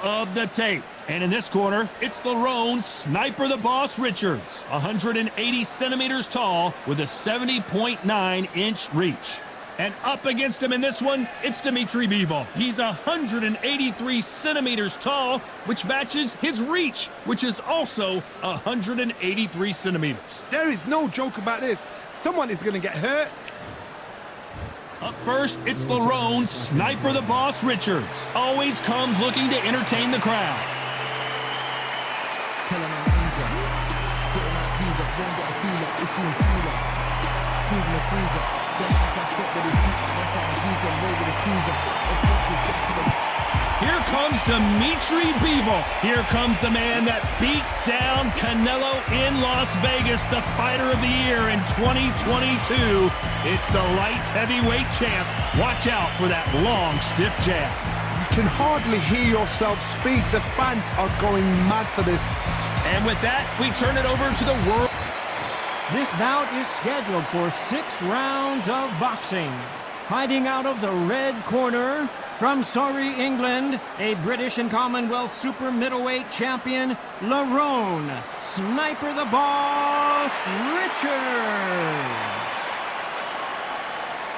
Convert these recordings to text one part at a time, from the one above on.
of the tape. And in this corner, it's the Roan Sniper the Boss Richards, 180 centimeters tall with a 70.9-inch reach. And up against him in this one, it's Dmitry Bivol. He's 183 centimeters tall, which matches his reach, which is also 183 centimeters. There is no joke about this. Someone is going to get hurt. Up first, it's the Roan Sniper the Boss Richards. Always comes looking to entertain the crowd. Here comes Dmitry Bivol. Here comes the man that beat down Canelo in Las Vegas, the fighter of the year in 2022. It's the light heavyweight champ. Watch out for that long, stiff jab. You can hardly hear yourself speak. The fans are going mad for this. And with that, we turn it over to the world. This bout is scheduled for 6 rounds of boxing. Fighting out of the red corner, from Surrey, England, a British and Commonwealth super middleweight champion, Lerone Sniper the Boss Richards.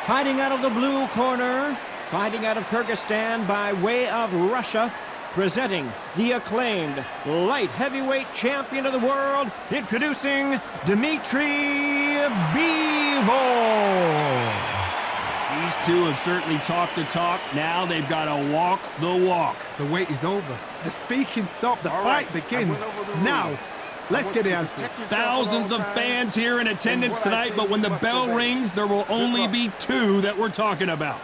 Fighting out of the blue corner, fighting out of Kyrgyzstan by way of Russia, presenting the acclaimed light heavyweight champion of the world, introducing Dmitry Bivol. These two have certainly talked the talk. Now they've got to walk the walk. The wait is over. The speaking stopped. The fight begins. Now, let's get the answers. Thousands of fans here in attendance tonight, but when the bell rings, there will only be 2 that we're talking about.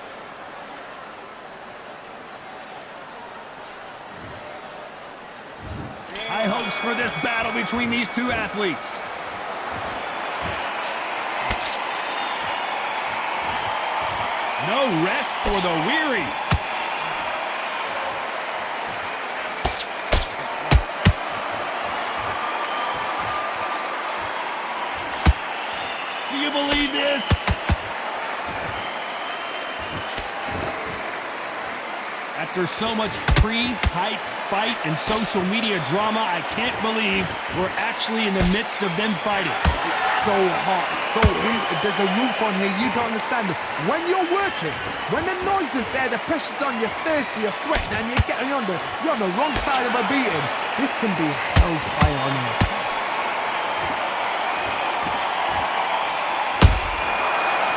High hopes for this battle between these 2 athletes. No rest for the weary. Do you believe this? After so much pre-hype fight and social media drama, I can't believe we're actually in the midst of them fighting. It's so hot, so heated. There's a roof on here. You don't understand it. When you're working, when the noise is there, the pressure's on, you're thirsty, you're sweating, and you're getting you're on the wrong side of a beating. This can be hellfire on you.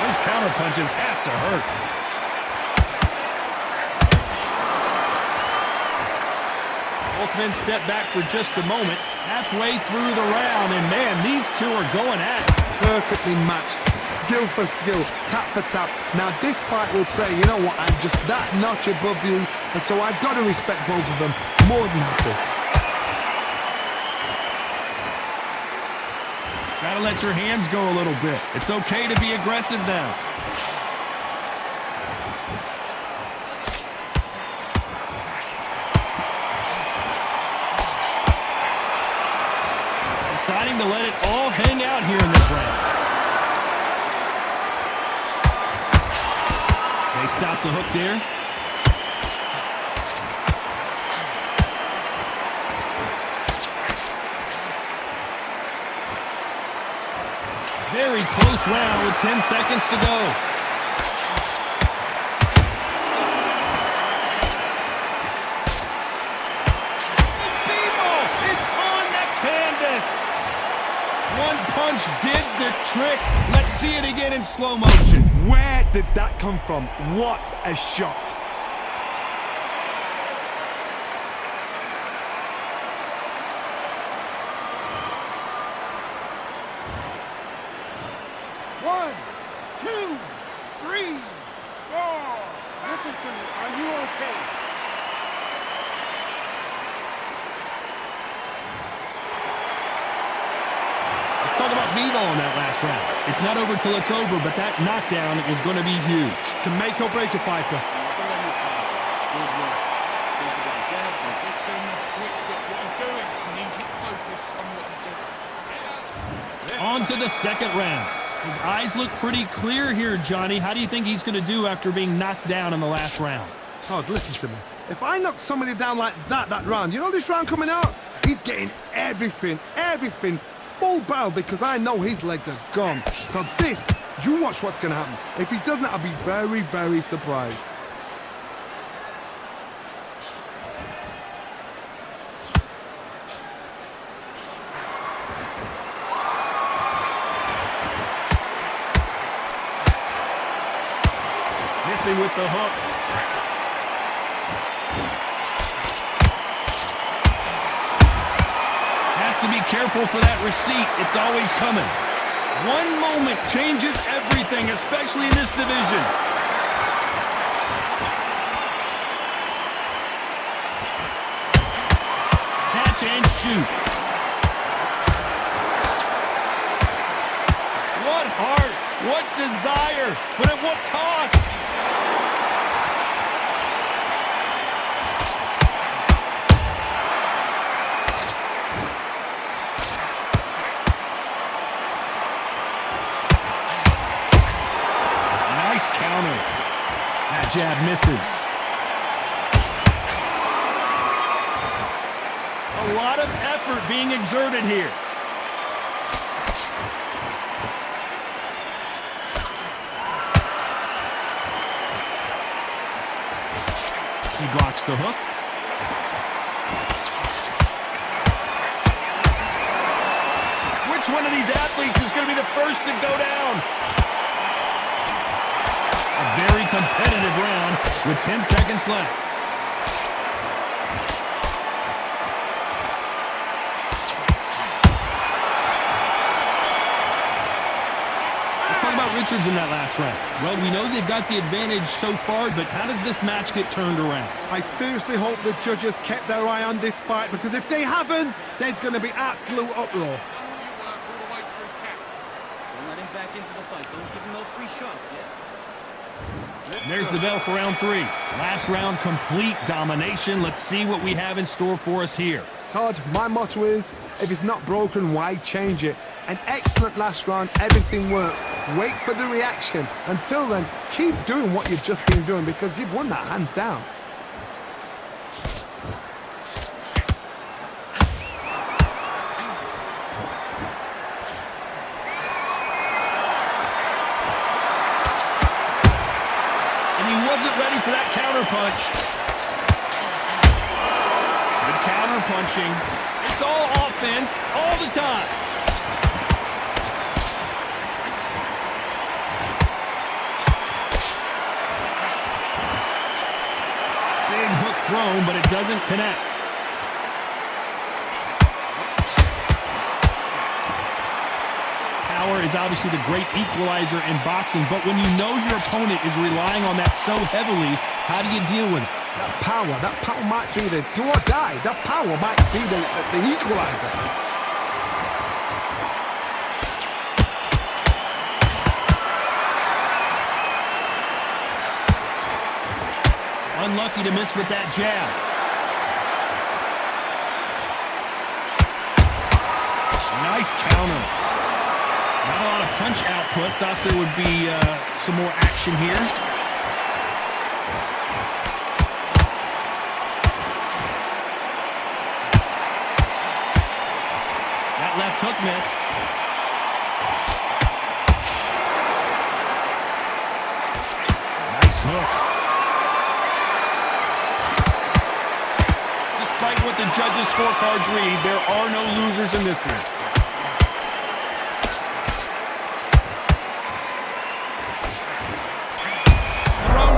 Those counter punches have to hurt. Both men step back for just a moment, halfway through the round, and man, these 2 are going at it. Perfectly matched, skill for skill, tap for tap. Now this fight will say, you know what, I'm just that notch above you, and so I've got to respect both of them more than happy. Gotta let your hands go a little bit. It's okay to be aggressive now. Deciding to let it all hang out here in this round. They stop the hook there. Very close round with 10 seconds to go. One punch did the trick. Let's see it again in slow motion. Where did that come from? What a shot. One, two, three, four. Listen to me. Are you okay? Let's talk about Bivol in that last round. It's not over till it's over, but that knockdown is going to be huge. Can make or break a fighter. On to the second round. His eyes look pretty clear here, Johnny. How do you think he's going to do after being knocked down in the last round? Oh, listen to me. If I knock somebody down like that round, you know this round coming out? He's getting everything, full barrel because I know his legs are gone. So this, you watch what's going to happen. If he doesn't, I'll be very, very surprised. Missing with the hook. Has to be careful for that receipt. It's always coming. One moment changes everything, especially in this division. Catch and shoot. What heart, what desire, but at what cost? Nice counter. That jab misses. A lot of effort being exerted here. He blocks the hook. Which one of these athletes is going to be the first to go down? A very competitive round with 10 seconds left. Let's talk about Richards in that last round. Well, we know they've got the advantage so far, but how does this match get turned around? I seriously hope the judges kept their eye on this fight because if they haven't, there's going to be absolute uproar. Don't let him back into the fight. Don't give him no free shots yet. There's the bell for round 3. Last round, complete domination. Let's see what we have in store for us here. Todd, my motto is, if it's not broken, why change it? An excellent last round, everything works. Wait for the reaction. Until then, keep doing what you've just been doing because you've won that hands down. And he wasn't ready for that counter punch. Good counter punching. It's all offense all the time. Big hook thrown, but it doesn't connect. Power is obviously the great equalizer in boxing, but when you know your opponent is relying on that so heavily, how do you deal with it? That power might be the do or die. That power might be the equalizer. Unlucky to miss with that jab. Nice counter. Not a lot of punch output. Thought there would be some more action here. That left hook missed. Nice hook. Despite what the judges' scorecards read, there are no losers in this one.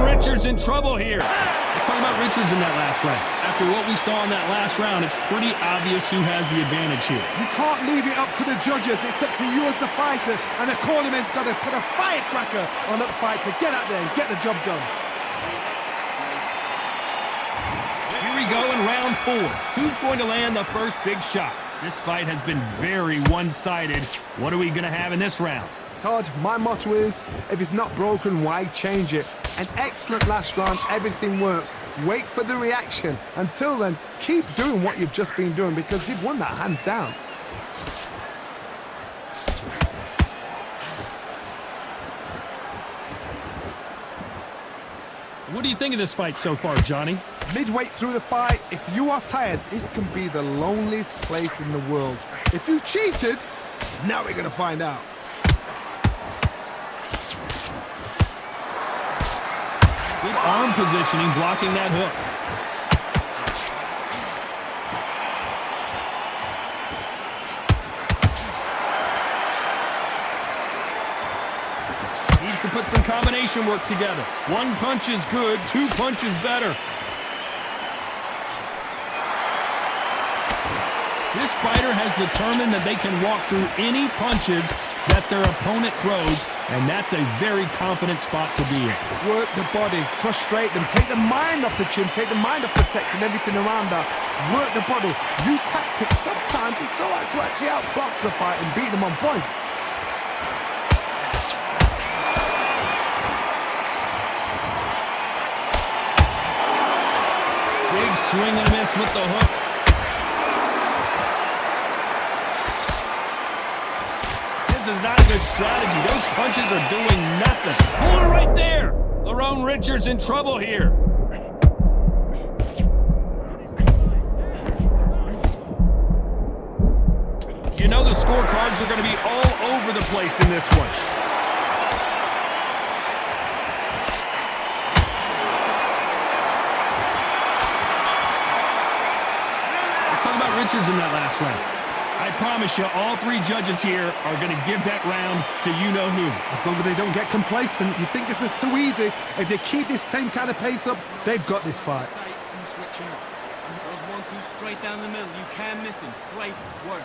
Richards in trouble here. Let's talk about Richards in that last round. After what we saw in that last round, it's pretty obvious who has the advantage here. You can't leave it up to the judges. It's up to you as the fighter, and the cornerman's got to put a firecracker on that fight to get out there and get the job done. Here we go in round 4. Who's going to land the first big shot? This fight has been very one-sided. What are we going to have in this round? Todd, my motto is, if it's not broken, why change it? An excellent last round, everything works. Wait for the reaction. Until then, keep doing what you've just been doing because you've won that hands down. What do you think of this fight so far, Johnny? Midway through the fight, if you are tired, this can be the loneliest place in the world. If you cheated, now we're gonna find out. Good arm positioning, blocking that hook. Needs to put some combination work together. One punch is good, two punches better. This fighter has determined that they can walk through any punches that their opponent throws, and that's a very confident spot to be in. Work the body, frustrate them, take the mind off the chin, take the mind off protecting everything around her. Work the body, use tactics. Sometimes it's so hard to actually outbox a fight and beat them on points. Big swing and a miss with the hook. This is not a good strategy. Those punches are doing nothing. Hold it right there. Lerone Richards in trouble here. You know the scorecards are going to be all over the place in this one. Let's talk about Richards in that last round. I promise you, all three judges here are going to give that round to you-know-who. As long as they don't get complacent, you think this is too easy. If they keep this same kind of pace up, they've got this fight. Mistakes and switching off. Those 1-2 straight down the middle. You can't miss him. Great work.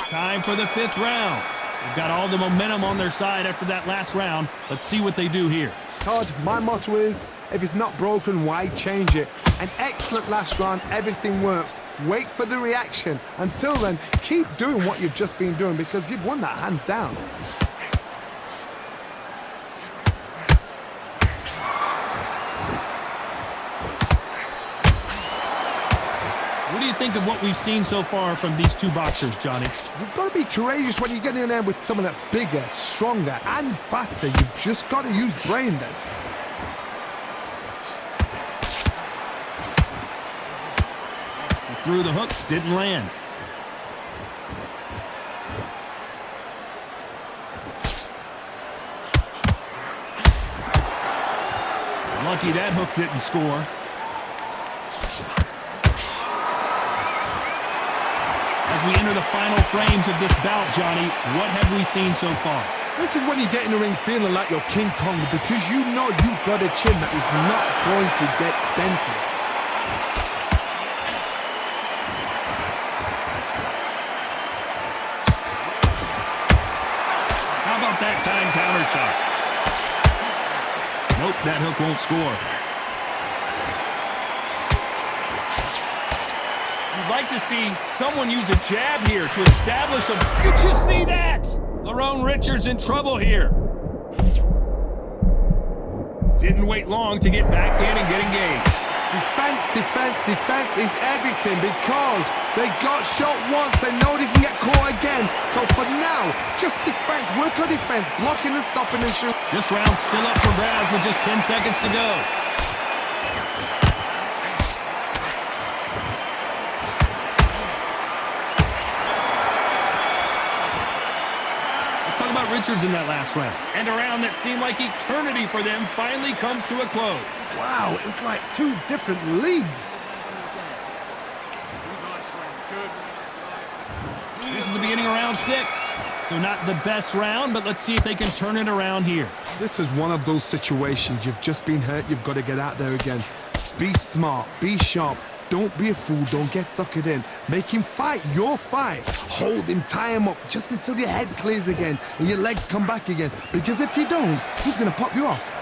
Time for the fifth round. They've got all the momentum on their side after that last round. Let's see what they do here. Todd, my motto is, if it's not broken, why change it? An excellent last round, everything works. Wait for the reaction. Until then, keep doing what you've just been doing because you've won that hands down. What do you think of what we've seen so far from these two boxers, Johnny? You've got to be courageous when you get in there with someone that's bigger, stronger, and faster. You've just got to use brain then. Threw the hook, didn't land. Lucky that hook didn't score. As we enter the final frames of this bout, Johnny, what have we seen so far? This is when you get in the ring feeling like you're King Kong because you know you've got a chin that is not going to get dented. That time counter shot. Nope, that hook won't score. You'd like to see someone use a jab here to establish a... Did you see that? Lerone Richards in trouble here. Didn't wait long to get back in and get engaged. Defense, defense, defense is everything because they got shot once. They know they can get caught again. So for now, just defense. Work on defense. Blocking and stopping and shooting. This round's still up for grabs with just 10 seconds to go. Let's talk about Richards in that last round. And a round that seemed like eternity for them finally comes to a close. Wow, it was like two different leagues. This is the beginning of round 6. So not the best round, but let's see if they can turn it around here. This is one of those situations. You've just been hurt. You've got to get out there again. Be smart. Be sharp. Don't be a fool. Don't get suckered in. Make him fight your fight. Hold him. Tie him up just until your head clears again and your legs come back again. Because if you don't, he's going to pop you off.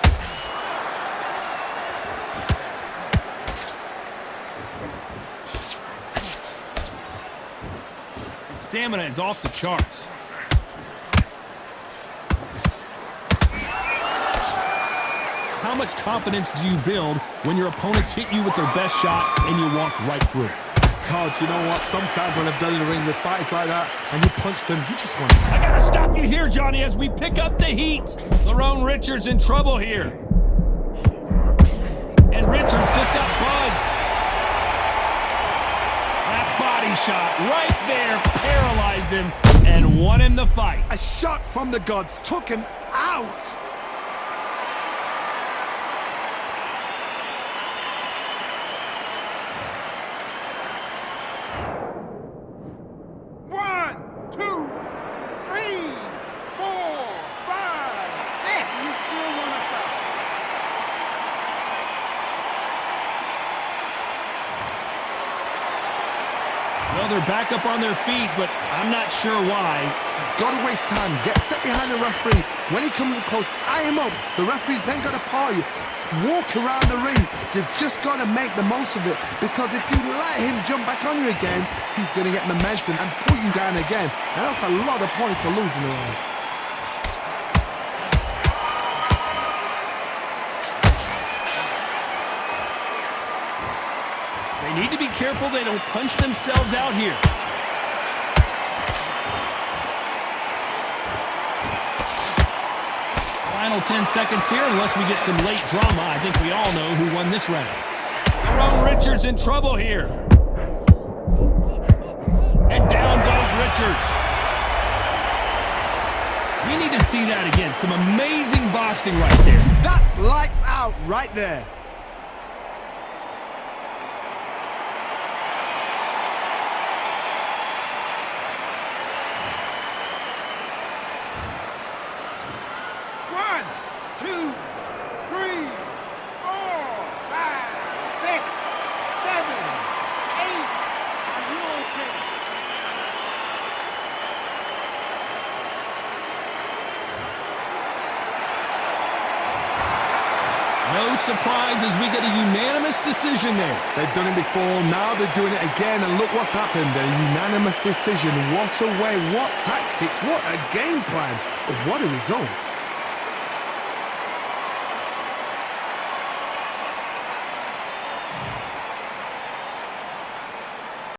His stamina is off the charts. How much confidence do you build when your opponents hit you with their best shot and you walk right through it? Todd, you know what? Sometimes when I've done in the ring with fights like that and you punch them, you just want... I gotta stop you here, Johnny, as we pick up the heat. Lerone Richards in trouble here. And Richards just got buzzed. That body shot right there paralyzed him and won him the fight. A shot from the gods took him out. One, two, three, four, five, six. You still want to fight? Well, they're back up on their feet, but I'm not sure why. He's got to waste time. Get step behind the referee. When he comes close, tie him up. The referee's then got to paw you. Walk around the ring. You've just got to make the most of it, because if you let him jump back on you again, he's going to get momentum and pull you down again. And that's a lot of points to lose in the round. They need to be careful they don't punch themselves out here. Final 10 seconds here, unless we get some late drama. I think we all know who won this round. Tyrone Richards in trouble here. And down goes Richards. We need to see that again. Some amazing boxing right there. That's lights out right there. One, two, three, four, five, six, seven, eight. Are you okay? No surprise as we get a unanimous decision there. They've done it before, now they're doing it again, and look what's happened. A unanimous decision. What a way, what tactics, what a game plan. What a result.